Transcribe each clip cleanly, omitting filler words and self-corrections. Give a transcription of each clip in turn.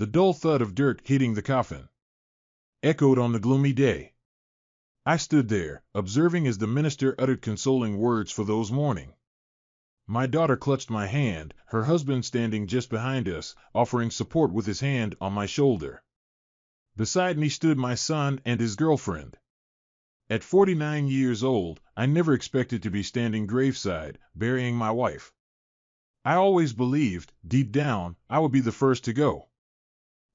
The dull thud of dirt hitting the coffin echoed on the gloomy day. I stood there, observing as the minister uttered consoling words for those mourning. My daughter clutched my hand, her husband standing just behind us, offering support with his hand on my shoulder. Beside me stood my son and his girlfriend. At 49 years old, I never expected to be standing graveside, burying my wife. I always believed, deep down, I would be the first to go.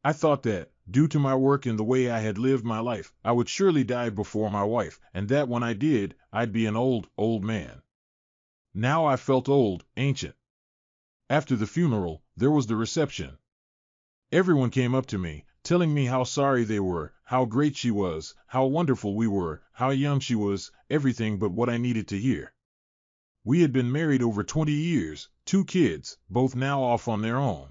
I thought that, due to my work and the way I had lived my life, I would surely die before my wife, and that when I did, I'd be an old, old man. Now I felt old, ancient. After the funeral, there was the reception. Everyone came up to me, telling me how sorry they were, how great she was, how wonderful we were, how young she was, everything but what I needed to hear. We had been married over 20 years, 2 kids, both now off on their own.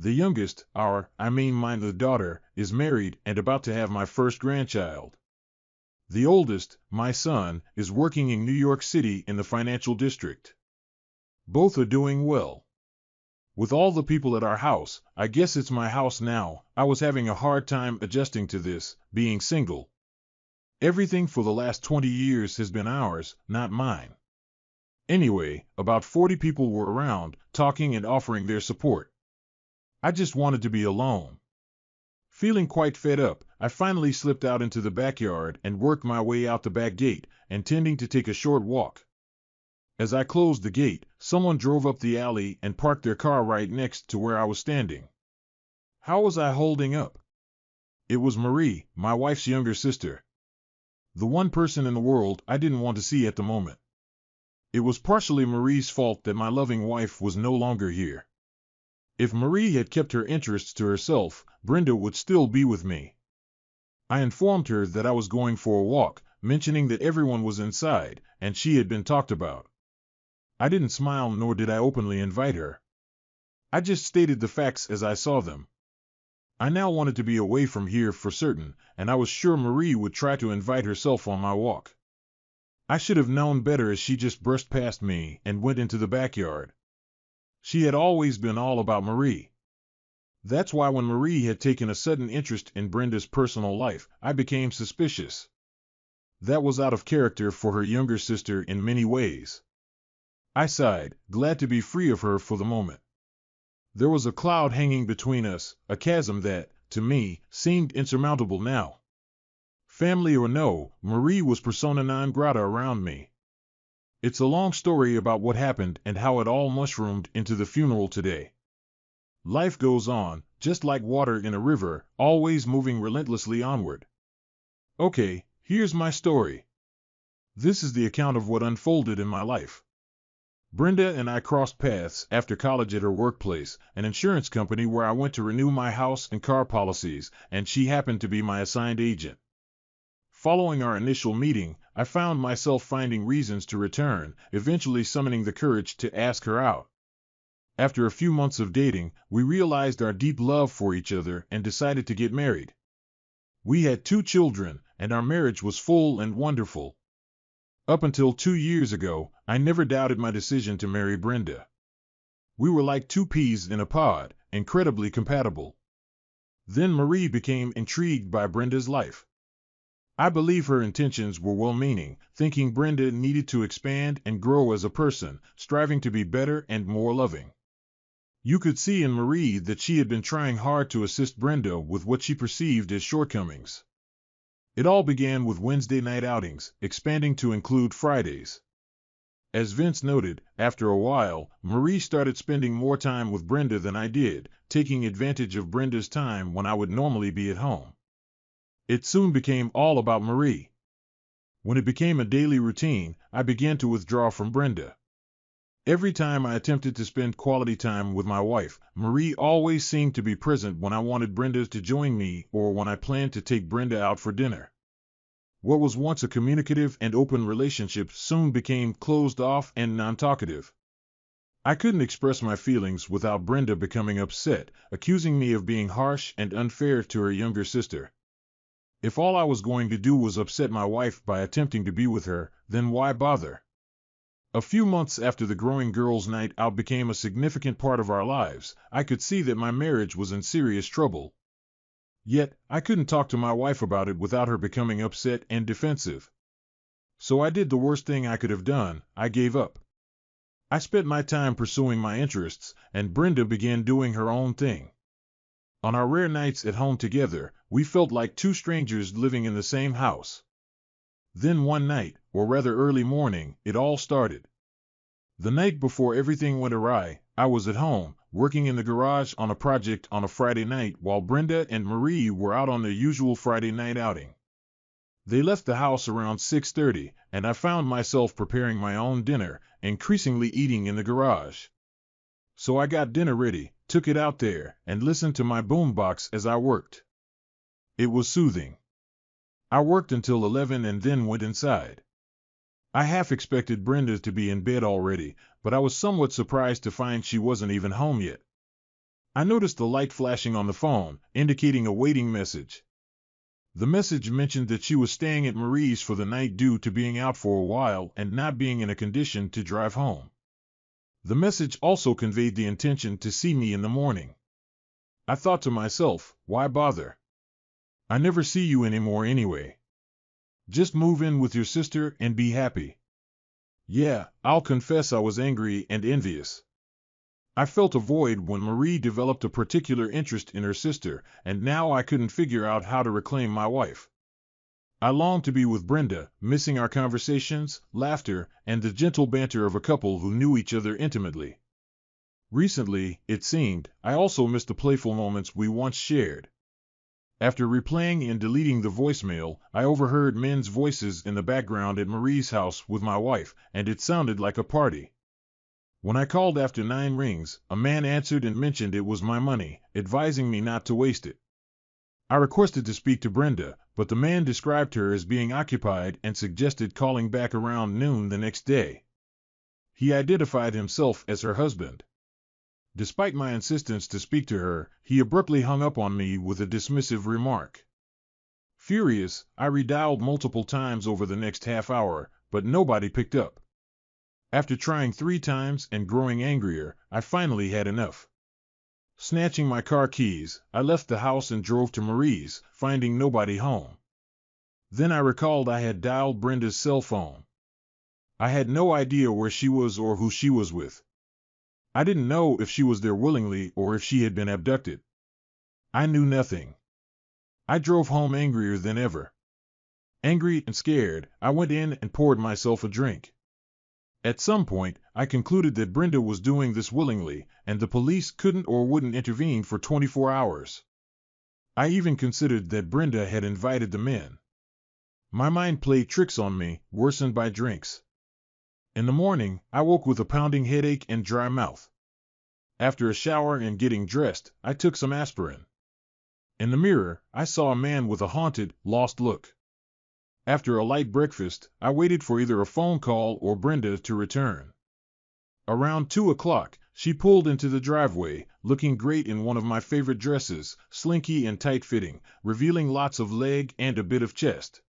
The youngest, mine the daughter, is married and about to have my first grandchild. The oldest, my son, is working in New York City in the financial district. Both are doing well. With all the people at our house, I guess it's my house now, I was having a hard time adjusting to this, being single. Everything for the last 20 years has been ours, not mine. Anyway, about 40 people were around, talking and offering their support. I just wanted to be alone. Feeling quite fed up, I finally slipped out into the backyard and worked my way out the back gate, intending to take a short walk. As I closed the gate, someone drove up the alley and parked their car right next to where I was standing. How was I holding up? It was Marie, my wife's younger sister. The one person in the world I didn't want to see at the moment. It was partially Marie's fault that my loving wife was no longer here. If Marie had kept her interests to herself, Brenda would still be with me. I informed her that I was going for a walk, mentioning that everyone was inside, and she had been talked about. I didn't smile nor did I openly invite her. I just stated the facts as I saw them. I now wanted to be away from here for certain, and I was sure Marie would try to invite herself on my walk. I should have known better as she just brushed past me and went into the backyard. She had always been all about Marie. That's why when Marie had taken a sudden interest in Brenda's personal life, I became suspicious. That was out of character for her younger sister in many ways. I sighed, glad to be free of her for the moment. There was a cloud hanging between us, a chasm that, to me, seemed insurmountable now. Family or no, Marie was persona non grata around me. It's a long story about what happened and how it all mushroomed into the funeral today. Life goes on, just like water in a river, always moving relentlessly onward. Okay, here's my story. This is the account of what unfolded in my life. Brenda and I crossed paths after college at her workplace, an insurance company where I went to renew my house and car policies, and she happened to be my assigned agent. Following our initial meeting, I found myself finding reasons to return, eventually summoning the courage to ask her out. After a few months of dating, we realized our deep love for each other and decided to get married. We had 2 children, and our marriage was full and wonderful. Up until 2 years ago, I never doubted my decision to marry Brenda. We were like 2 peas in a pod, incredibly compatible. Then Marie became intrigued by Brenda's life. I believe her intentions were well-meaning, thinking Brenda needed to expand and grow as a person, striving to be better and more loving. You could see in Marie that she had been trying hard to assist Brenda with what she perceived as shortcomings. It all began with Wednesday night outings, expanding to include Fridays. As Vince noted, after a while, Marie started spending more time with Brenda than I did, taking advantage of Brenda's time when I would normally be at home. It soon became all about Marie. When it became a daily routine, I began to withdraw from Brenda. Every time I attempted to spend quality time with my wife, Marie always seemed to be present when I wanted Brenda to join me or when I planned to take Brenda out for dinner. What was once a communicative and open relationship soon became closed off and non-talkative. I couldn't express my feelings without Brenda becoming upset, accusing me of being harsh and unfair to her younger sister. If all I was going to do was upset my wife by attempting to be with her, then why bother? A few months after the growing girls' night out became a significant part of our lives, I could see that my marriage was in serious trouble. Yet, I couldn't talk to my wife about it without her becoming upset and defensive. So I did the worst thing I could have done. I gave up. I spent my time pursuing my interests, and Brenda began doing her own thing. On our rare nights at home together, we felt like two strangers living in the same house. Then one night, or rather early morning, it all started. The night before everything went awry, I was at home, working in the garage on a project on a Friday night while Brenda and Marie were out on their usual Friday night outing. They left the house around 6:30, and I found myself preparing my own dinner, increasingly eating in the garage. So I got dinner ready, took it out there, and listened to my boombox as I worked. It was soothing. I worked until 11 and then went inside. I half expected Brenda to be in bed already, but I was somewhat surprised to find she wasn't even home yet. I noticed the light flashing on the phone, indicating a waiting message. The message mentioned that she was staying at Marie's for the night due to being out for a while and not being in a condition to drive home. The message also conveyed the intention to see me in the morning. I thought to myself, why bother? I never see you anymore anyway. Just move in with your sister and be happy. Yeah, I'll confess I was angry and envious. I felt a void when Marie developed a particular interest in her sister, and now I couldn't figure out how to reclaim my wife. I longed to be with Brenda, missing our conversations, laughter, and the gentle banter of a couple who knew each other intimately. Recently, it seemed, I also missed the playful moments we once shared. After replaying and deleting the voicemail, I overheard men's voices in the background at Marie's house with my wife, and it sounded like a party. When I called after 9 rings, a man answered and mentioned it was my money, advising me not to waste it. I requested to speak to Brenda, but the man described her as being occupied and suggested calling back around noon the next day. He identified himself as her husband. Despite my insistence to speak to her, he abruptly hung up on me with a dismissive remark. Furious, I redialed multiple times over the next half hour, but nobody picked up. After trying 3 times and growing angrier, I finally had enough. Snatching my car keys, I left the house and drove to Marie's, finding nobody home. Then I recalled I had dialed Brenda's cell phone. I had no idea where she was or who she was with. I didn't know if she was there willingly or if she had been abducted. I knew nothing. I drove home angrier than ever. Angry and scared, I went in and poured myself a drink. At some point, I concluded that Brenda was doing this willingly, and the police couldn't or wouldn't intervene for 24 hours. I even considered that Brenda had invited the men. My mind played tricks on me, worsened by drinks. In the morning, I woke with a pounding headache and dry mouth. After a shower and getting dressed, I took some aspirin. In the mirror, I saw a man with a haunted, lost look. After a light breakfast, I waited for either a phone call or Brenda to return. Around 2 o'clock, she pulled into the driveway, looking great in one of my favorite dresses, slinky and tight-fitting, revealing lots of leg and a bit of chest.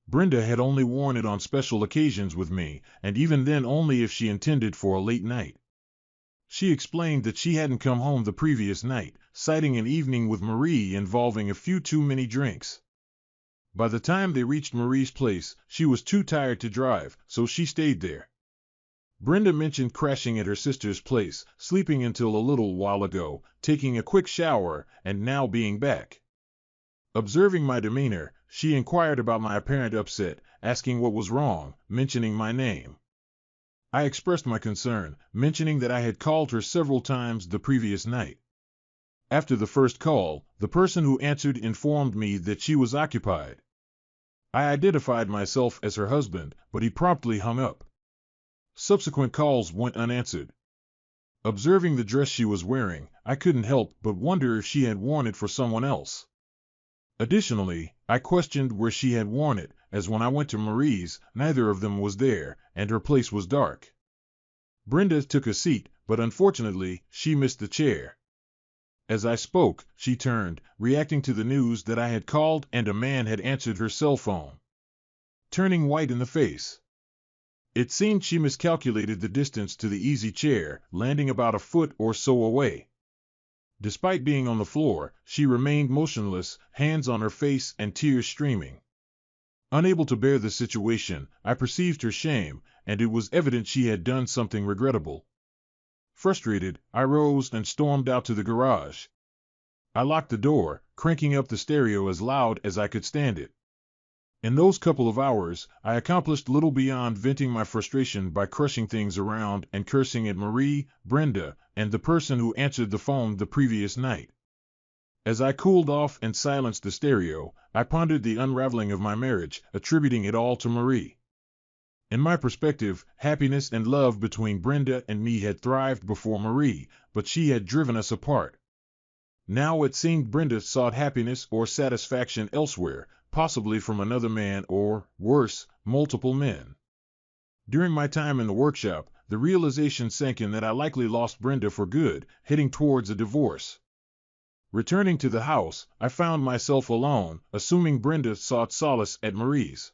Brenda had only worn it on special occasions with me, and even then only if she intended for a late night. She explained that she hadn't come home the previous night, citing an evening with Marie involving a few too many drinks. By the time they reached Marie's place, she was too tired to drive, so she stayed there. Brenda mentioned crashing at her sister's place, sleeping until a little while ago, taking a quick shower, and now being back. Observing my demeanor, she inquired about my apparent upset, asking what was wrong, mentioning my name. I expressed my concern, mentioning that I had called her several times the previous night. After the first call, the person who answered informed me that she was occupied. I identified myself as her husband, but he promptly hung up. Subsequent calls went unanswered. Observing the dress she was wearing, I couldn't help but wonder if she had worn it for someone else. Additionally, I questioned where she had worn it, as when I went to Marie's, neither of them was there, and her place was dark. Brenda took a seat, but unfortunately, she missed the chair. As I spoke, she turned, reacting to the news that I had called and a man had answered her cell phone. Turning white in the face. It seemed she miscalculated the distance to the easy chair, landing about a foot or so away. Despite being on the floor, she remained motionless, hands on her face and tears streaming. Unable to bear the situation, I perceived her shame, and it was evident she had done something regrettable. Frustrated, I rose and stormed out to the garage. I locked the door, cranking up the stereo as loud as I could stand it. In those couple of hours, I accomplished little beyond venting my frustration by crushing things around and cursing at Marie, Brenda, and the person who answered the phone the previous night. As I cooled off and silenced the stereo, I pondered the unraveling of my marriage, attributing it all to Marie. In my perspective, happiness and love between Brenda and me had thrived before Marie, but she had driven us apart. Now it seemed Brenda sought happiness or satisfaction elsewhere, possibly from another man or, worse, multiple men. During my time in the workshop, the realization sank in that I likely lost Brenda for good, heading towards a divorce. Returning to the house, I found myself alone, assuming Brenda sought solace at Marie's.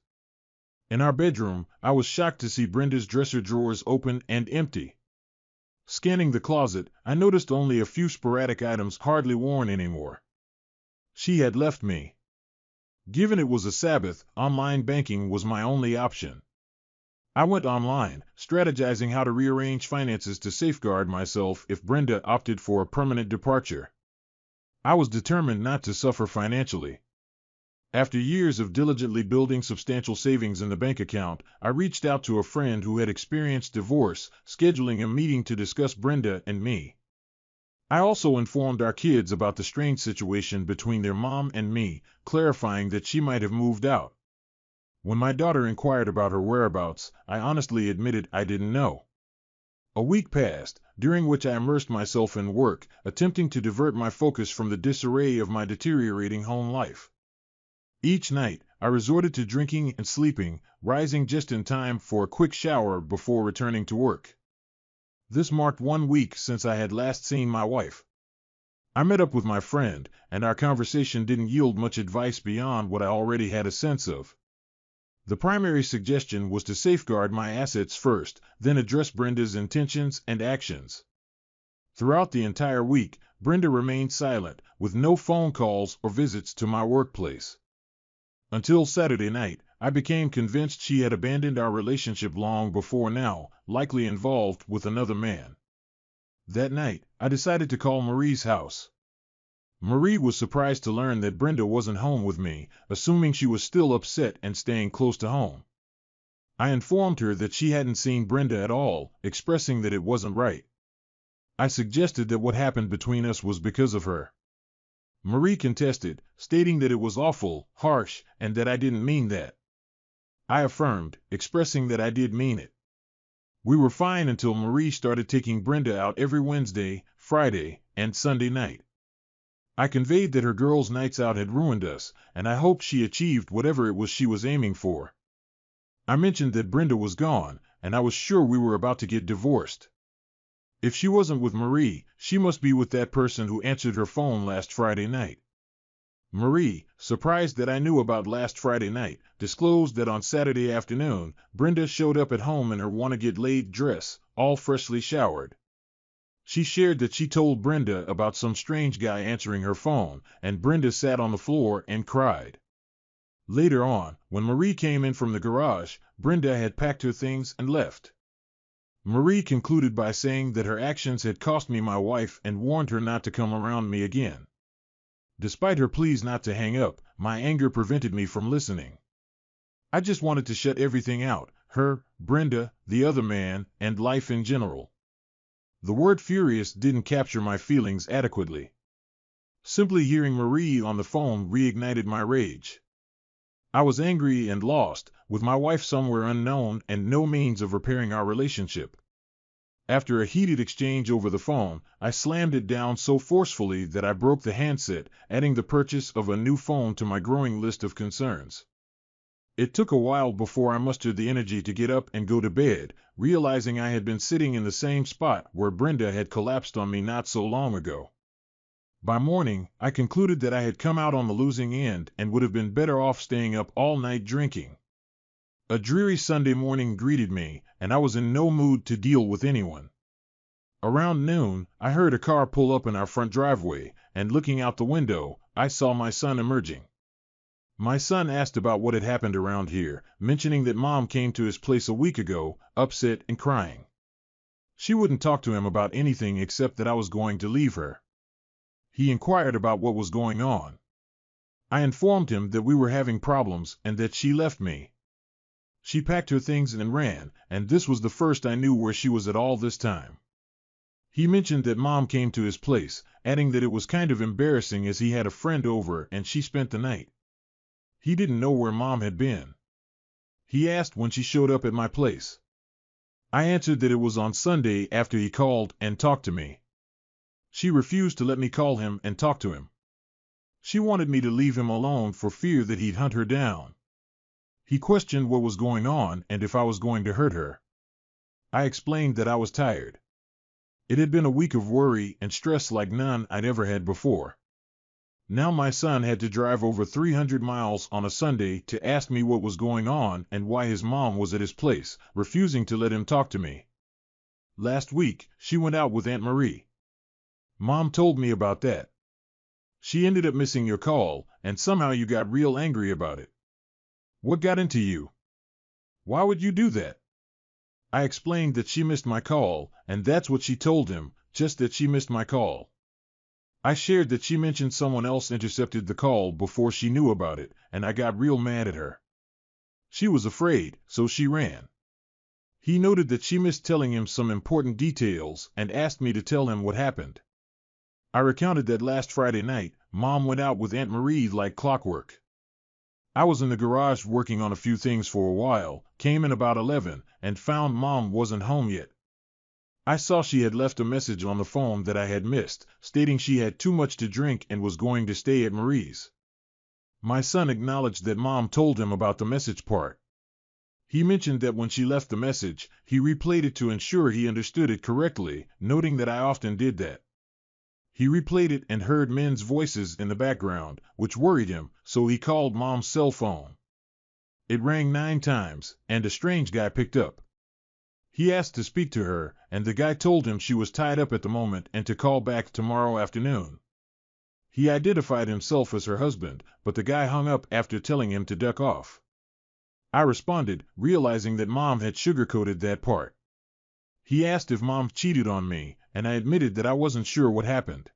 In our bedroom, I was shocked to see Brenda's dresser drawers open and empty. Scanning the closet, I noticed only a few sporadic items hardly worn anymore. She had left me. Given it was a Sabbath, online banking was my only option. I went online, strategizing how to rearrange finances to safeguard myself if Brenda opted for a permanent departure. I was determined not to suffer financially. After years of diligently building substantial savings in the bank account, I reached out to a friend who had experienced divorce, scheduling a meeting to discuss Brenda and me. I also informed our kids about the strange situation between their mom and me, clarifying that she might have moved out. When my daughter inquired about her whereabouts, I honestly admitted I didn't know. A week passed, during which I immersed myself in work, attempting to divert my focus from the disarray of my deteriorating home life. Each night, I resorted to drinking and sleeping, rising just in time for a quick shower before returning to work. This marked 1 week since I had last seen my wife. I met up with my friend, and our conversation didn't yield much advice beyond what I already had a sense of. The primary suggestion was to safeguard my assets first, then address Brenda's intentions and actions. Throughout the entire week, Brenda remained silent, with no phone calls or visits to my workplace. Until Saturday night, I became convinced she had abandoned our relationship long before now, likely involved with another man. That night, I decided to call Marie's house. Marie was surprised to learn that Brenda wasn't home with me, assuming she was still upset and staying close to home. I informed her that she hadn't seen Brenda at all, expressing that it wasn't right. I suggested that what happened between us was because of her. Marie contested, stating that it was awful, harsh, and that I didn't mean that. I affirmed, expressing that I did mean it. We were fine until Marie started taking Brenda out every Wednesday, Friday, and Sunday night. I conveyed that her girls' nights out had ruined us, and I hoped she achieved whatever it was she was aiming for. I mentioned that Brenda was gone, and I was sure we were about to get divorced. If she wasn't with Marie, she must be with that person who answered her phone last Friday night. Marie, surprised that I knew about last Friday night, disclosed that on Saturday afternoon, Brenda showed up at home in her wanna-get-laid dress, all freshly showered. She shared that she told Brenda about some strange guy answering her phone, and Brenda sat on the floor and cried. Later on, when Marie came in from the garage, Brenda had packed her things and left. Marie concluded by saying that her actions had cost me my wife and warned her not to come around me again. Despite her pleas not to hang up, my anger prevented me from listening. I just wanted to shut everything out, her, Brenda, the other man, and life in general. The word furious didn't capture my feelings adequately. Simply hearing Marie on the phone reignited my rage. I was angry and lost, with my wife somewhere unknown and no means of repairing our relationship. After a heated exchange over the phone, I slammed it down so forcefully that I broke the handset, adding the purchase of a new phone to my growing list of concerns. It took a while before I mustered the energy to get up and go to bed, realizing I had been sitting in the same spot where Brenda had collapsed on me not so long ago. By morning, I concluded that I had come out on the losing end and would have been better off staying up all night drinking. A dreary Sunday morning greeted me, and I was in no mood to deal with anyone. Around noon, I heard a car pull up in our front driveway, and looking out the window, I saw my son emerging. My son asked about what had happened around here, mentioning that Mom came to his place a week ago, upset and crying. She wouldn't talk to him about anything except that I was going to leave her. He inquired about what was going on. I informed him that we were having problems and that she left me. She packed her things and ran, and this was the first I knew where she was at all this time. He mentioned that Mom came to his place, adding that it was kind of embarrassing as he had a friend over and she spent the night. He didn't know where Mom had been. He asked when she showed up at my place. I answered that it was on Sunday after he called and talked to me. She refused to let me call him and talk to him. She wanted me to leave him alone for fear that he'd hunt her down. He questioned what was going on and if I was going to hurt her. I explained that I was tired. It had been a week of worry and stress like none I'd ever had before. Now my son had to drive over 300 miles on a Sunday to ask me what was going on and why his mom was at his place, refusing to let him talk to me. Last week, she went out with Aunt Marie. Mom told me about that. She ended up missing your call, and somehow you got real angry about it. What got into you? Why would you do that? I explained that she missed my call, and that's what she told him, just that she missed my call. I shared that she mentioned someone else intercepted the call before she knew about it, and I got real mad at her. She was afraid, so she ran. He noted that she missed telling him some important details and asked me to tell him what happened. I recounted that last Friday night, Mom went out with Aunt Marie like clockwork. I was in the garage working on a few things for a while, came in about 11, and found Mom wasn't home yet. I saw she had left a message on the phone that I had missed, stating she had too much to drink and was going to stay at Marie's. My son acknowledged that Mom told him about the message part. He mentioned that when she left the message, he replayed it to ensure he understood it correctly, noting that I often did that. He replayed it and heard men's voices in the background, which worried him, so he called Mom's cell phone. It rang 9 times, and a strange guy picked up. He asked to speak to her, and the guy told him she was tied up at the moment and to call back tomorrow afternoon. He identified himself as her husband, but the guy hung up after telling him to duck off. I responded, realizing that Mom had sugarcoated that part. He asked if Mom cheated on me, and I admitted that I wasn't sure what happened.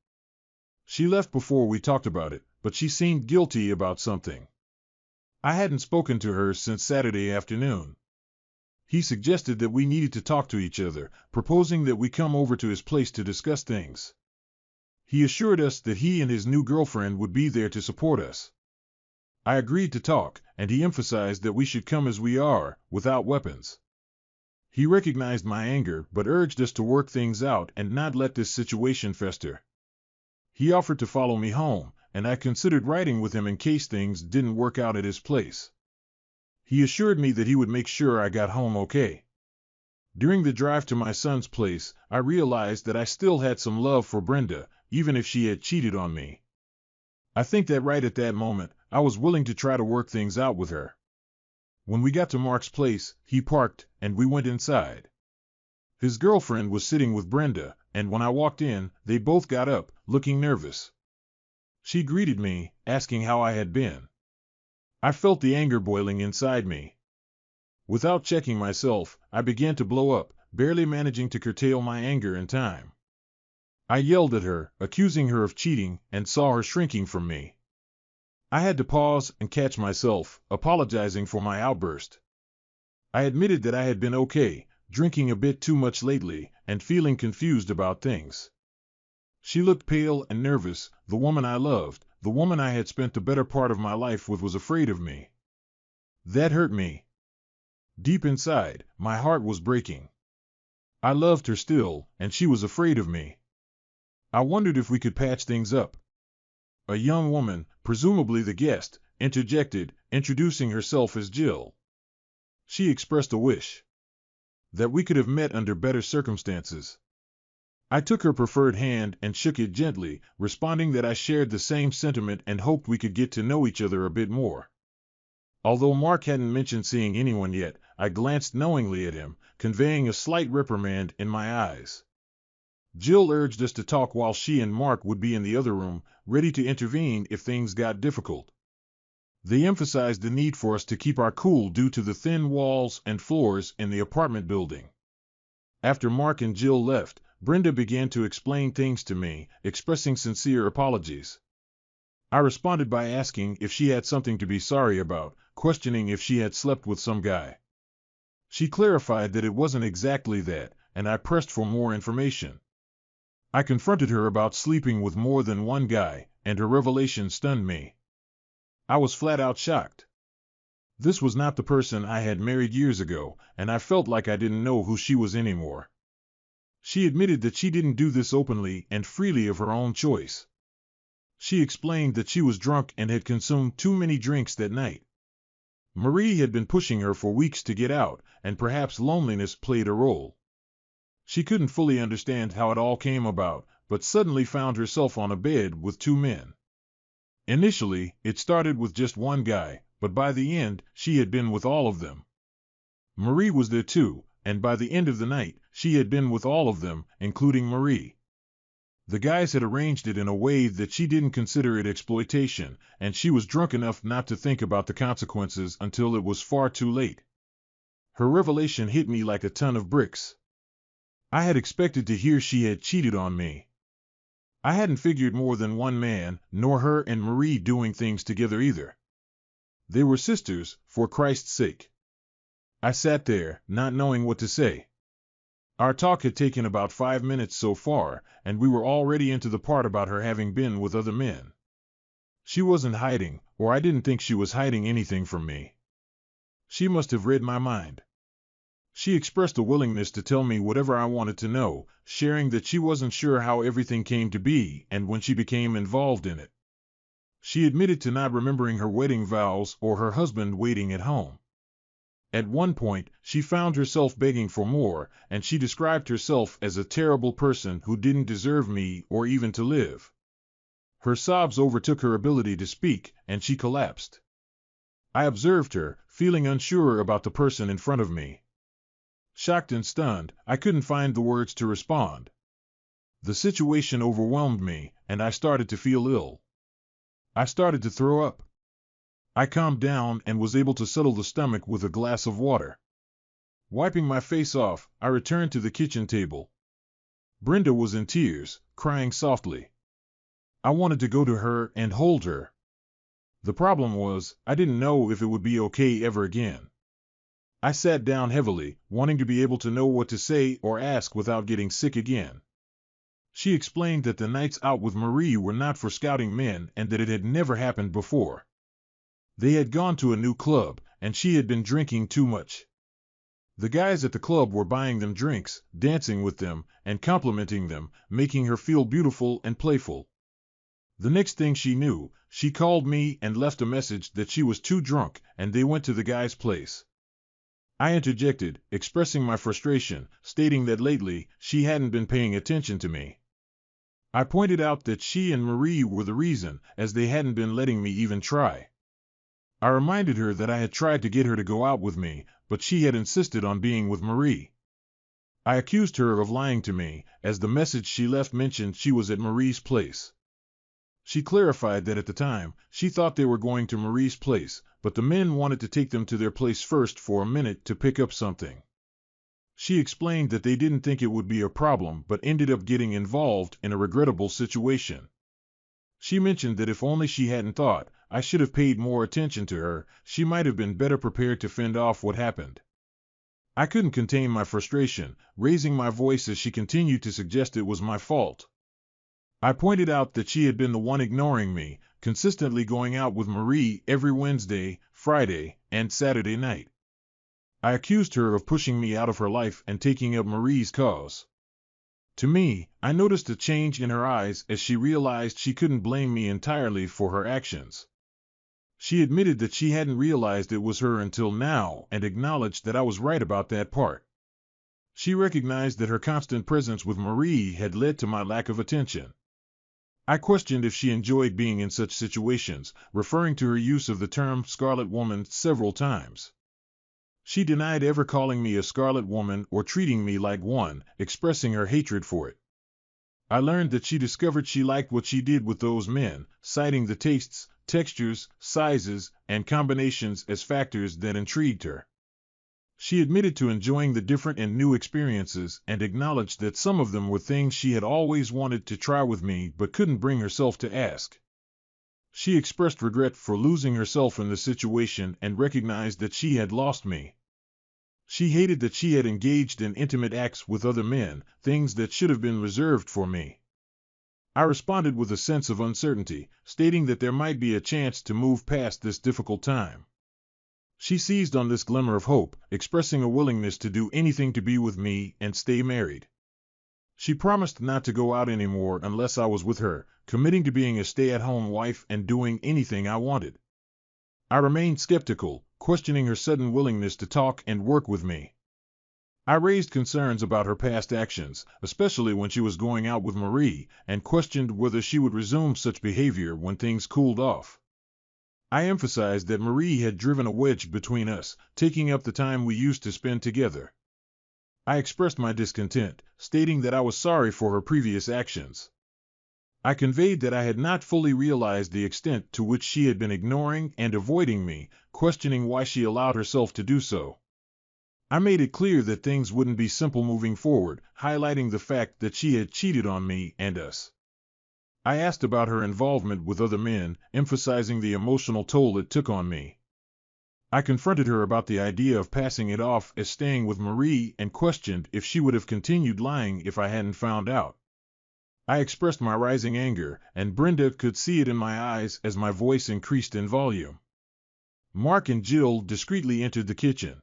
She left before we talked about it, but she seemed guilty about something. I hadn't spoken to her since Saturday afternoon. He suggested that we needed to talk to each other, proposing that we come over to his place to discuss things. He assured us that he and his new girlfriend would be there to support us. I agreed to talk, and he emphasized that we should come as we are, without weapons. He recognized my anger but urged us to work things out and not let this situation fester. He offered to follow me home, and I considered riding with him in case things didn't work out at his place. He assured me that he would make sure I got home okay. During the drive to my son's place, I realized that I still had some love for Brenda, even if she had cheated on me. I think that right at that moment, I was willing to try to work things out with her. When we got to Mark's place, he parked, and we went inside. His girlfriend was sitting with Brenda, and when I walked in, they both got up, looking nervous. She greeted me, asking how I had been. I felt the anger boiling inside me. Without checking myself, I began to blow up, barely managing to curtail my anger in time. I yelled at her, accusing her of cheating, and saw her shrinking from me. I had to pause and catch myself, apologizing for my outburst. I admitted that I had been okay, drinking a bit too much lately, and feeling confused about things. She looked pale and nervous. The woman I loved, the woman I had spent the better part of my life with, was afraid of me. That hurt me. Deep inside, my heart was breaking. I loved her still, and she was afraid of me. I wondered if we could patch things up. A young woman, presumably the guest, interjected, introducing herself as Jill. She expressed a wish that we could have met under better circumstances. I took her preferred hand and shook it gently, responding that I shared the same sentiment and hoped we could get to know each other a bit more. Although Mark hadn't mentioned seeing anyone yet, I glanced knowingly at him, conveying a slight reprimand in my eyes. Jill urged us to talk while she and Mark would be in the other room, ready to intervene if things got difficult. They emphasized the need for us to keep our cool due to the thin walls and floors in the apartment building. After Mark and Jill left, Brenda began to explain things to me, expressing sincere apologies. I responded by asking if she had something to be sorry about, questioning if she had slept with some guy. She clarified that it wasn't exactly that, and I pressed for more information. I confronted her about sleeping with more than one guy, and her revelation stunned me. I was flat out shocked. This was not the person I had married years ago, and I felt like I didn't know who she was anymore. She admitted that she didn't do this openly and freely of her own choice. She explained that she was drunk and had consumed too many drinks that night. Marie had been pushing her for weeks to get out, and perhaps loneliness played a role. She couldn't fully understand how it all came about, but suddenly found herself on a bed with two men. Initially, it started with just one guy, but by the end, she had been with all of them. Marie was there too, and by the end of the night, she had been with all of them, including Marie. The guys had arranged it in a way that she didn't consider it exploitation, and she was drunk enough not to think about the consequences until it was far too late. Her revelation hit me like a ton of bricks. I had expected to hear she had cheated on me. I hadn't figured more than one man, nor her and Marie doing things together either. They were sisters, for Christ's sake. I sat there, not knowing what to say. Our talk had taken about 5 minutes so far, and we were already into the part about her having been with other men. She wasn't hiding, or I didn't think she was hiding anything from me. She must have read my mind. She expressed a willingness to tell me whatever I wanted to know, sharing that she wasn't sure how everything came to be and when she became involved in it. She admitted to not remembering her wedding vows or her husband waiting at home. At one point, she found herself begging for more, and she described herself as a terrible person who didn't deserve me or even to live. Her sobs overtook her ability to speak, and she collapsed. I observed her, feeling unsure about the person in front of me. Shocked and stunned, I couldn't find the words to respond. The situation overwhelmed me, and I started to feel ill. I started to throw up. I calmed down and was able to settle the stomach with a glass of water. Wiping my face off, I returned to the kitchen table. Brenda was in tears, crying softly. I wanted to go to her and hold her. The problem was, I didn't know if it would be okay ever again. I sat down heavily, wanting to be able to know what to say or ask without getting sick again. She explained that the nights out with Marie were not for scouting men and that it had never happened before. They had gone to a new club, and she had been drinking too much. The guys at the club were buying them drinks, dancing with them, and complimenting them, making her feel beautiful and playful. The next thing she knew, she called me and left a message that she was too drunk, and they went to the guy's place. I interjected, expressing my frustration, stating that lately, she hadn't been paying attention to me. I pointed out that she and Marie were the reason, as they hadn't been letting me even try. I reminded her that I had tried to get her to go out with me, but she had insisted on being with Marie. I accused her of lying to me, as the message she left mentioned she was at Marie's place. She clarified that at the time, she thought they were going to Marie's place, but the men wanted to take them to their place first for a minute to pick up something. She explained that they didn't think it would be a problem but ended up getting involved in a regrettable situation. She mentioned that if only she hadn't thought I should have paid more attention to her, she might have been better prepared to fend off what happened. I couldn't contain my frustration, raising my voice as she continued to suggest it was my fault. I pointed out that she had been the one ignoring me, consistently going out with Marie every Wednesday, Friday, and Saturday night. I accused her of pushing me out of her life and taking up Marie's cause. To me, I noticed a change in her eyes as she realized she couldn't blame me entirely for her actions. She admitted that she hadn't realized it was her until now and acknowledged that I was right about that part. She recognized that her constant presence with Marie had led to my lack of attention. I questioned if she enjoyed being in such situations, referring to her use of the term Scarlet Woman several times. She denied ever calling me a Scarlet Woman or treating me like one, expressing her hatred for it. I learned that she discovered she liked what she did with those men, citing the tastes, textures, sizes, and combinations as factors that intrigued her. She admitted to enjoying the different and new experiences and acknowledged that some of them were things she had always wanted to try with me but couldn't bring herself to ask. She expressed regret for losing herself in the situation and recognized that she had lost me. She hated that she had engaged in intimate acts with other men, things that should have been reserved for me. I responded with a sense of uncertainty, stating that there might be a chance to move past this difficult time. She seized on this glimmer of hope, expressing a willingness to do anything to be with me and stay married. She promised not to go out anymore unless I was with her, committing to being a stay-at-home wife and doing anything I wanted. I remained skeptical, questioning her sudden willingness to talk and work with me. I raised concerns about her past actions, especially when she was going out with Marie, and questioned whether she would resume such behavior when things cooled off. I emphasized that Marie had driven a wedge between us, taking up the time we used to spend together. I expressed my discontent, stating that I was sorry for her previous actions. I conveyed that I had not fully realized the extent to which she had been ignoring and avoiding me, questioning why she allowed herself to do so. I made it clear that things wouldn't be simple moving forward, highlighting the fact that she had cheated on me and us. I asked about her involvement with other men, emphasizing the emotional toll it took on me. I confronted her about the idea of passing it off as staying with Marie and questioned if she would have continued lying if I hadn't found out. I expressed my rising anger, and Brenda could see it in my eyes as my voice increased in volume. Mark and Jill discreetly entered the kitchen.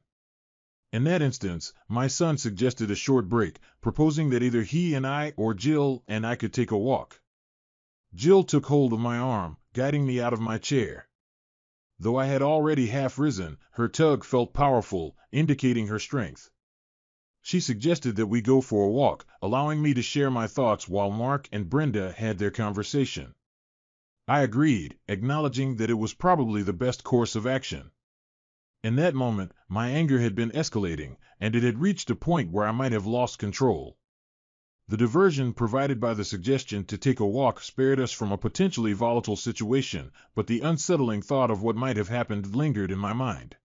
In that instance, my son suggested a short break, proposing that either he and I or Jill and I could take a walk. Jill took hold of my arm, guiding me out of my chair. Though I had already half risen, her tug felt powerful, indicating her strength. She suggested that we go for a walk, allowing me to share my thoughts while Mark and Brenda had their conversation. I agreed, acknowledging that it was probably the best course of action. In that moment, my anger had been escalating, and it had reached a point where I might have lost control. The diversion provided by the suggestion to take a walk spared us from a potentially volatile situation, but the unsettling thought of what might have happened lingered in my mind.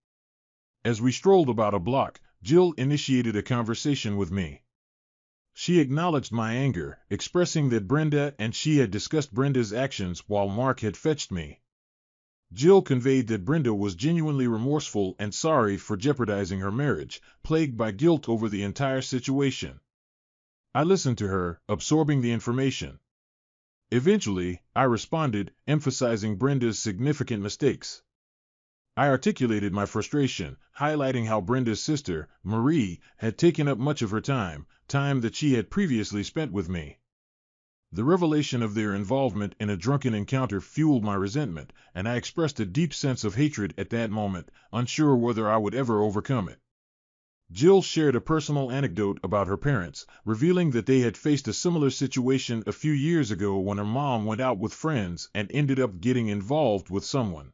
As we strolled about a block, Jill initiated a conversation with me. She acknowledged my anger, expressing that Brenda and she had discussed Brenda's actions while Mark had fetched me. Jill conveyed that Brenda was genuinely remorseful and sorry for jeopardizing her marriage, plagued by guilt over the entire situation. I listened to her, absorbing the information. Eventually, I responded, emphasizing Brenda's significant mistakes. I articulated my frustration, highlighting how Brenda's sister, Marie, had taken up much of her time that she had previously spent with me. The revelation of their involvement in a drunken encounter fueled my resentment, and I expressed a deep sense of hatred at that moment, unsure whether I would ever overcome it. Jill shared a personal anecdote about her parents, revealing that they had faced a similar situation a few years ago when her mom went out with friends and ended up getting involved with someone.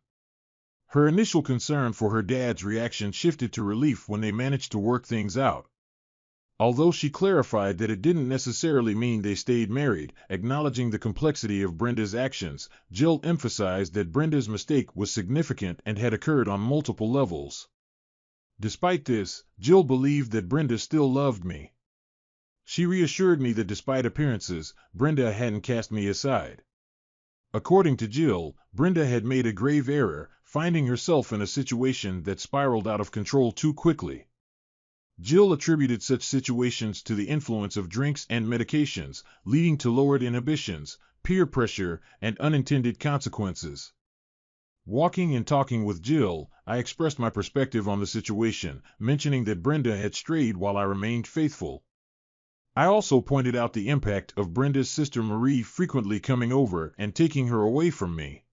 Her initial concern for her dad's reaction shifted to relief when they managed to work things out. Although she clarified that it didn't necessarily mean they stayed married, acknowledging the complexity of Brenda's actions, Jill emphasized that Brenda's mistake was significant and had occurred on multiple levels. Despite this, Jill believed that Brenda still loved me. She reassured me that despite appearances, Brenda hadn't cast me aside. According to Jill, Brenda had made a grave error, finding herself in a situation that spiraled out of control too quickly. Jill attributed such situations to the influence of drinks and medications, leading to lowered inhibitions, peer pressure, and unintended consequences. Walking and talking with Jill, I expressed my perspective on the situation, mentioning that Brenda had strayed while I remained faithful. I also pointed out the impact of Brenda's sister Marie frequently coming over and taking her away from me.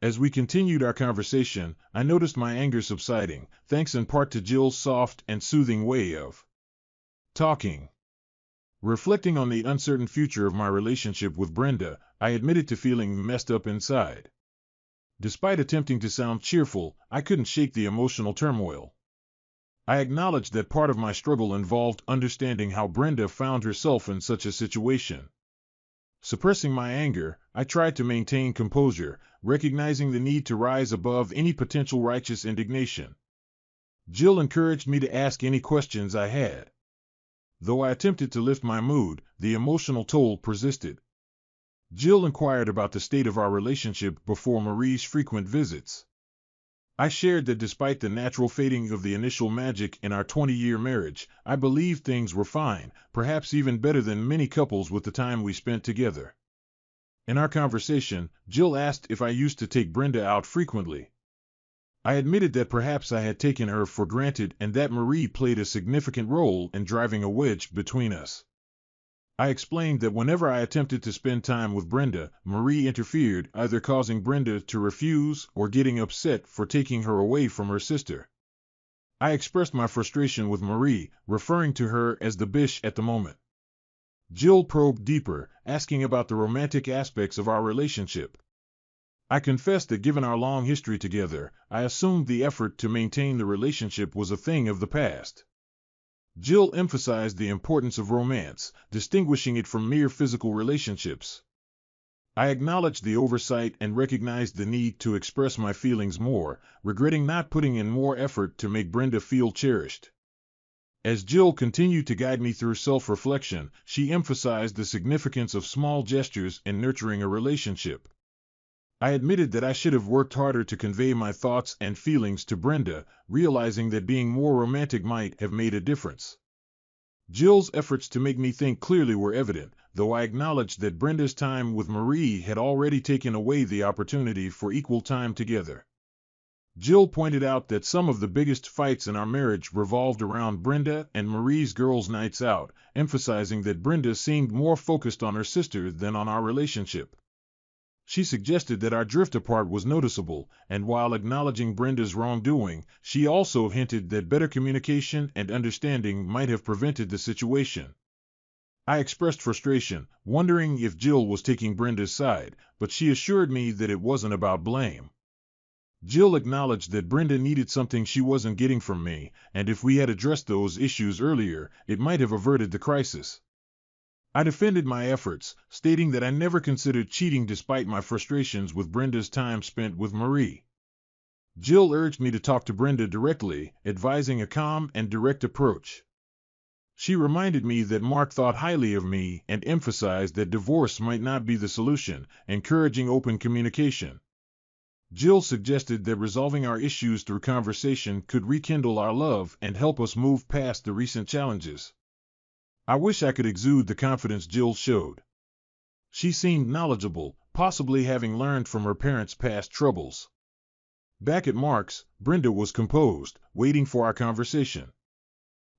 As we continued our conversation, I noticed my anger subsiding, thanks in part to Jill's soft and soothing way of talking. Reflecting on the uncertain future of my relationship with Brenda, I admitted to feeling messed up inside. Despite attempting to sound cheerful, I couldn't shake the emotional turmoil. I acknowledged that part of my struggle involved understanding how Brenda found herself in such a situation. Suppressing my anger, I tried to maintain composure, recognizing the need to rise above any potential righteous indignation. Jill encouraged me to ask any questions I had. Though I attempted to lift my mood, the emotional toll persisted. Jill inquired about the state of our relationship before Marie's frequent visits. I shared that despite the natural fading of the initial magic in our 20-year marriage, I believed things were fine, perhaps even better than many couples with the time we spent together. In our conversation, Jill asked if I used to take Brenda out frequently. I admitted that perhaps I had taken her for granted and that Marie played a significant role in driving a wedge between us. I explained that whenever I attempted to spend time with Brenda, Marie interfered, either causing Brenda to refuse or getting upset for taking her away from her sister. I expressed my frustration with Marie, referring to her as the bitch at the moment. Jill probed deeper, asking about the romantic aspects of our relationship. I confessed that given our long history together, I assumed the effort to maintain the relationship was a thing of the past. Jill emphasized the importance of romance, distinguishing it from mere physical relationships. I acknowledged the oversight and recognized the need to express my feelings more, regretting not putting in more effort to make Brenda feel cherished. As Jill continued to guide me through self-reflection, she emphasized the significance of small gestures in nurturing a relationship. I admitted that I should have worked harder to convey my thoughts and feelings to Brenda, realizing that being more romantic might have made a difference. Jill's efforts to make me think clearly were evident, though I acknowledged that Brenda's time with Marie had already taken away the opportunity for equal time together. Jill pointed out that some of the biggest fights in our marriage revolved around Brenda and Marie's girls' nights out, emphasizing that Brenda seemed more focused on her sister than on our relationship. She suggested that our drift apart was noticeable, and while acknowledging Brenda's wrongdoing, she also hinted that better communication and understanding might have prevented the situation. I expressed frustration, wondering if Jill was taking Brenda's side, but she assured me that it wasn't about blame. Jill acknowledged that Brenda needed something she wasn't getting from me, and if we had addressed those issues earlier, it might have averted the crisis. I defended my efforts, stating that I never considered cheating despite my frustrations with Brenda's time spent with Marie. Jill urged me to talk to Brenda directly, advising a calm and direct approach. She reminded me that Mark thought highly of me and emphasized that divorce might not be the solution, encouraging open communication. Jill suggested that resolving our issues through conversation could rekindle our love and help us move past the recent challenges. I wish I could exude the confidence Jill showed. She seemed knowledgeable, possibly having learned from her parents' past troubles. Back at Mark's, Brenda was composed, waiting for our conversation.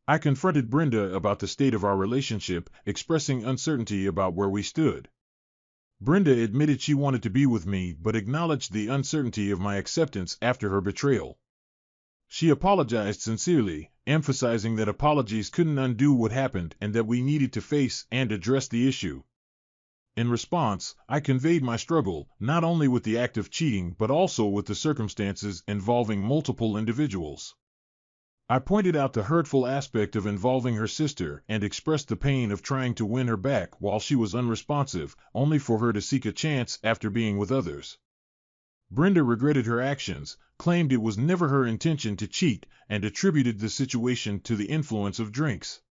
I confronted Brenda about the state of our relationship, expressing uncertainty about where we stood. Brenda admitted she wanted to be with me but acknowledged the uncertainty of my acceptance after her betrayal. She apologized sincerely, emphasizing that apologies couldn't undo what happened and that we needed to face and address the issue. In response, I conveyed my struggle, not only with the act of cheating but also with the circumstances involving multiple individuals. I pointed out the hurtful aspect of involving her sister and expressed the pain of trying to win her back while she was unresponsive, only for her to seek a chance after being with others. Brenda regretted her actions, claimed it was never her intention to cheat, and attributed the situation to the influence of drinks.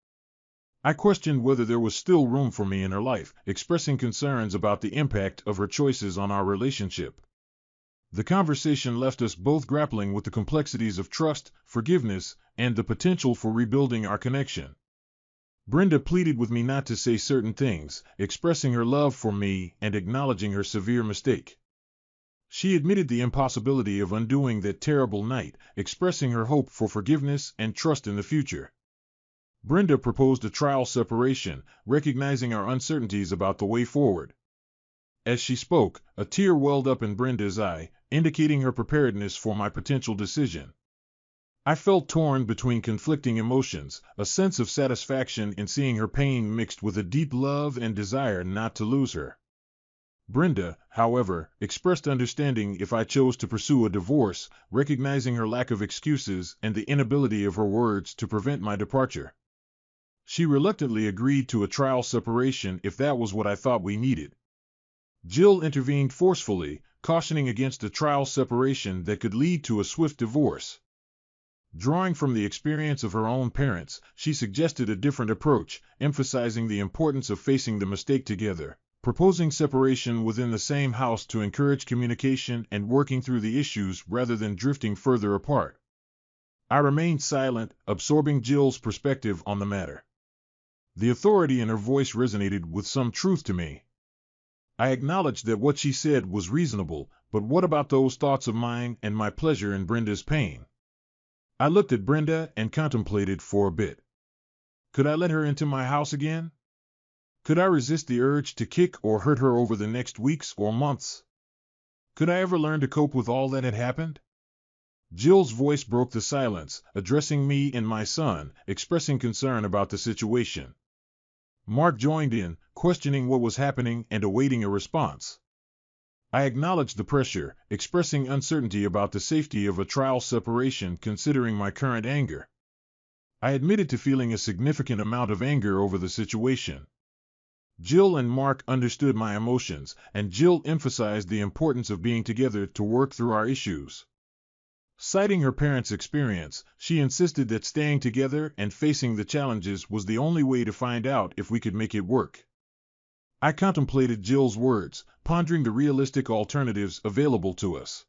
I questioned whether there was still room for me in her life, expressing concerns about the impact of her choices on our relationship. The conversation left us both grappling with the complexities of trust, forgiveness, and the potential for rebuilding our connection. Brenda pleaded with me not to say certain things, expressing her love for me and acknowledging her severe mistake. She admitted the impossibility of undoing that terrible night, expressing her hope for forgiveness and trust in the future. Brenda proposed a trial separation, recognizing our uncertainties about the way forward. As she spoke, a tear welled up in Brenda's eye, indicating her preparedness for my potential decision. I felt torn between conflicting emotions, a sense of satisfaction in seeing her pain mixed with a deep love and desire not to lose her. Brenda, however, expressed understanding if I chose to pursue a divorce, recognizing her lack of excuses and the inability of her words to prevent my departure. She reluctantly agreed to a trial separation if that was what I thought we needed. Jill intervened forcefully, cautioning against a trial separation that could lead to a swift divorce. Drawing from the experience of her own parents, she suggested a different approach, emphasizing the importance of facing the mistake together, proposing separation within the same house to encourage communication and working through the issues rather than drifting further apart. I remained silent, absorbing Jill's perspective on the matter. The authority in her voice resonated with some truth to me. I acknowledged that what she said was reasonable, but what about those thoughts of mine and my pleasure in Brenda's pain? I looked at Brenda and contemplated for a bit. Could I let her into my house again? Could I resist the urge to kick or hurt her over the next weeks or months? Could I ever learn to cope with all that had happened? Jill's voice broke the silence, addressing me and my son, expressing concern about the situation. Mark joined in, questioning what was happening and awaiting a response. I acknowledged the pressure, expressing uncertainty about the safety of a trial separation considering my current anger. I admitted to feeling a significant amount of anger over the situation. Jill and Mark understood my emotions, and Jill emphasized the importance of being together to work through our issues. Citing her parents' experience, she insisted that staying together and facing the challenges was the only way to find out if we could make it work. I contemplated Jill's words, pondering the realistic alternatives available to us.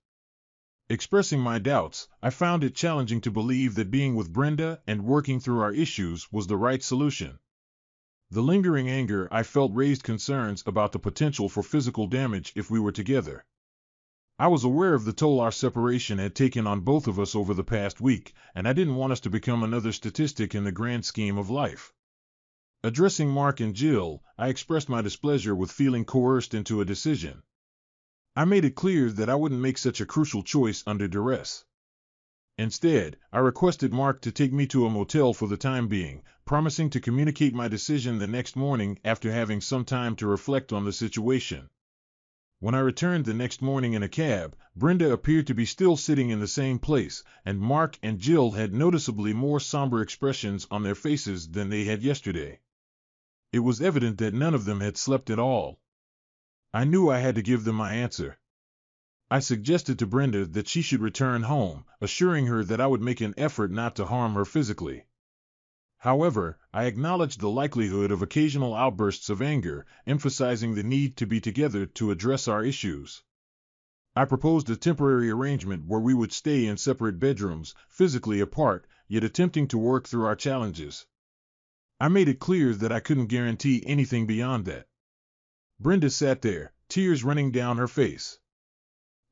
Expressing my doubts, I found it challenging to believe that being with Brenda and working through our issues was the right solution. The lingering anger I felt raised concerns about the potential for physical damage if we were together. I was aware of the toll our separation had taken on both of us over the past week, and I didn't want us to become another statistic in the grand scheme of life. Addressing Mark and Jill, I expressed my displeasure with feeling coerced into a decision. I made it clear that I wouldn't make such a crucial choice under duress. Instead, I requested Mark to take me to a motel for the time being, promising to communicate my decision the next morning after having some time to reflect on the situation. When I returned the next morning in a cab, Brenda appeared to be still sitting in the same place, and Mark and Jill had noticeably more somber expressions on their faces than they had yesterday. It was evident that none of them had slept at all. I knew I had to give them my answer. I suggested to Brenda that she should return home, assuring her that I would make an effort not to harm her physically. However, I acknowledged the likelihood of occasional outbursts of anger, emphasizing the need to be together to address our issues. I proposed a temporary arrangement where we would stay in separate bedrooms, physically apart, yet attempting to work through our challenges. I made it clear that I couldn't guarantee anything beyond that. Brenda sat there, tears running down her face.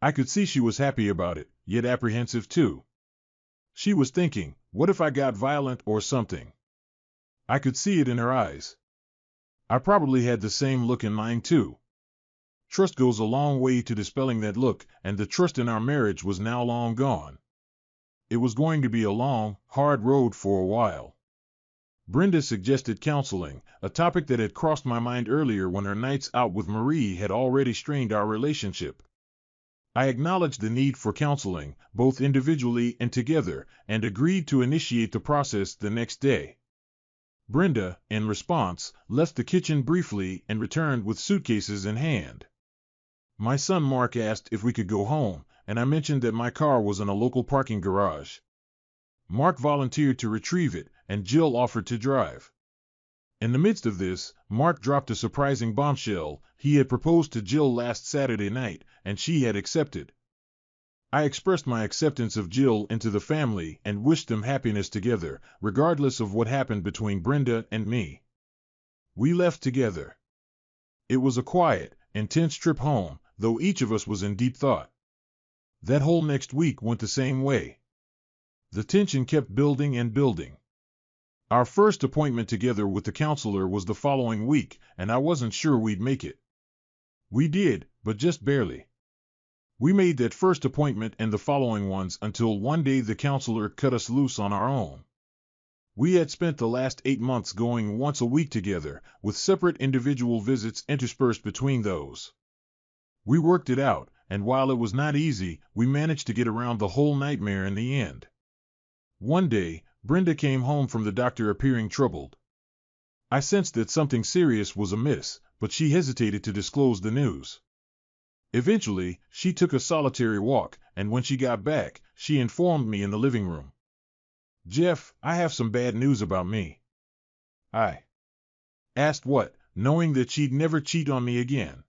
I could see she was happy about it, yet apprehensive too. She was thinking, what if I got violent or something? I could see it in her eyes. I probably had the same look in mine too. Trust goes a long way to dispelling that look, and the trust in our marriage was now long gone. It was going to be a long, hard road for a while. Brenda suggested counseling, a topic that had crossed my mind earlier when her nights out with Marie had already strained our relationship. I acknowledged the need for counseling, both individually and together, and agreed to initiate the process the next day. Brenda, in response, left the kitchen briefly and returned with suitcases in hand. My son Mark asked if we could go home, and I mentioned that my car was in a local parking garage. Mark volunteered to retrieve it, and Jill offered to drive. In the midst of this, Mark dropped a surprising bombshell. He had proposed to Jill last Saturday night, and she had accepted. I expressed my acceptance of Jill into the family and wished them happiness together, regardless of what happened between Brenda and me. We left together. It was a quiet, intense trip home, though each of us was in deep thought. That whole next week went the same way. The tension kept building and building. Our first appointment together with the counselor was the following week, and I wasn't sure we'd make it. We did, but just barely. We made that first appointment and the following ones until one day the counselor cut us loose on our own. We had spent the last 8 months going once a week together, with separate individual visits interspersed between those. We worked it out, and while it was not easy, we managed to get around the whole nightmare in the end. One day, Brenda came home from the doctor appearing troubled. I sensed that something serious was amiss, but she hesitated to disclose the news. Eventually, she took a solitary walk, and when she got back, she informed me in the living room. "Jeff, I have some bad news about me." I asked what, knowing that she'd never cheat on me again.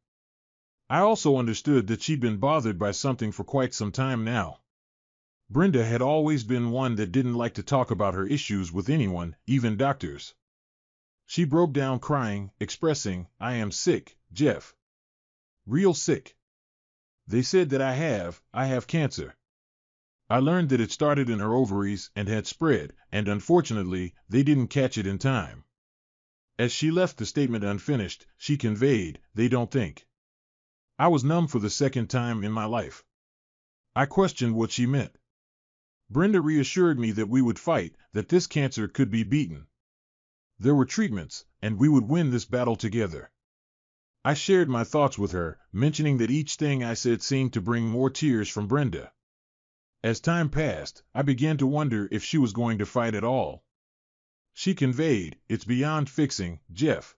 I also understood that she'd been bothered by something for quite some time now. Brenda had always been one that didn't like to talk about her issues with anyone, even doctors. She broke down crying, expressing, "I am sick, Jeff. Real sick. They said that I have cancer." I learned that it started in her ovaries and had spread, and unfortunately, they didn't catch it in time. As she left the statement unfinished, she conveyed, "They don't think." I was numb for the second time in my life. I questioned what she meant. Brenda reassured me that we would fight, that this cancer could be beaten. There were treatments, and we would win this battle together. I shared my thoughts with her, mentioning that each thing I said seemed to bring more tears from Brenda. As time passed, I began to wonder if she was going to fight at all. She conveyed, "It's beyond fixing, Jeff.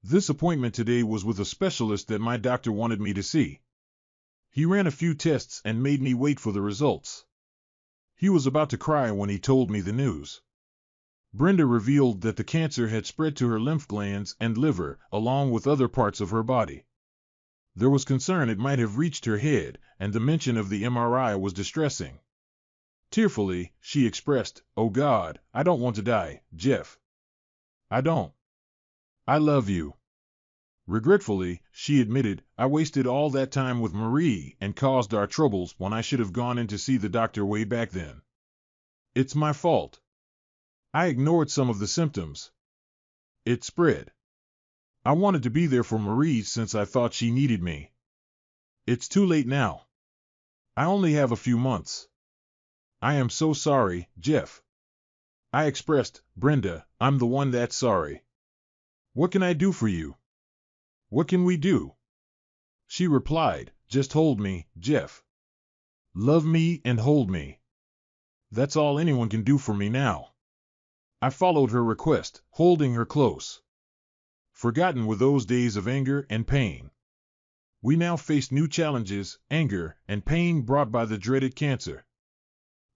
This appointment today was with a specialist that my doctor wanted me to see. He ran a few tests and made me wait for the results." He was about to cry when he told me the news. Brenda revealed that the cancer had spread to her lymph glands and liver, along with other parts of her body. There was concern it might have reached her head, and the mention of the MRI was distressing. Tearfully, she expressed, "Oh God, I don't want to die, Jeff. I don't. I love you." Regretfully, she admitted, "I wasted all that time with Marie and caused our troubles when I should have gone in to see the doctor way back then. It's my fault. I ignored some of the symptoms. It spread. I wanted to be there for Marie since I thought she needed me. It's too late now. I only have a few months. I am so sorry, Jeff." I expressed, "Brenda, I'm the one that's sorry. What can I do for you? What can we do?" She replied, "Just hold me, Jeff. Love me and hold me. That's all anyone can do for me now." I followed her request, holding her close. Forgotten were those days of anger and pain. We now faced new challenges, anger and pain brought by the dreaded cancer.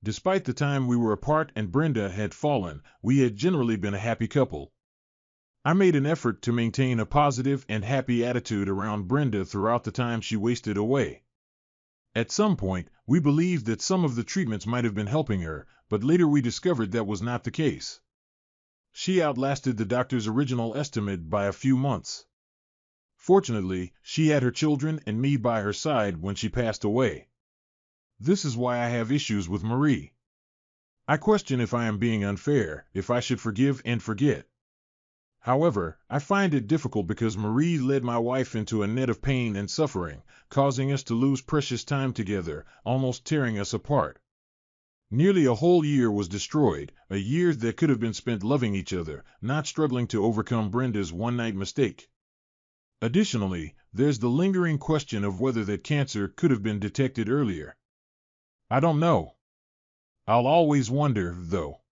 Despite the time we were apart and Brenda had fallen, we had generally been a happy couple. I made an effort to maintain a positive and happy attitude around Brenda throughout the time she wasted away. At some point, we believed that some of the treatments might have been helping her, but later we discovered that was not the case. She outlasted the doctor's original estimate by a few months. Fortunately, she had her children and me by her side when she passed away. This is why I have issues with Marie. I question if I am being unfair, if I should forgive and forget. However, I find it difficult because Marie led my wife into a net of pain and suffering, causing us to lose precious time together, almost tearing us apart. Nearly a whole year was destroyed, a year that could have been spent loving each other, not struggling to overcome Brenda's one-night mistake. Additionally, there's the lingering question of whether that cancer could have been detected earlier. I don't know. I'll always wonder, though.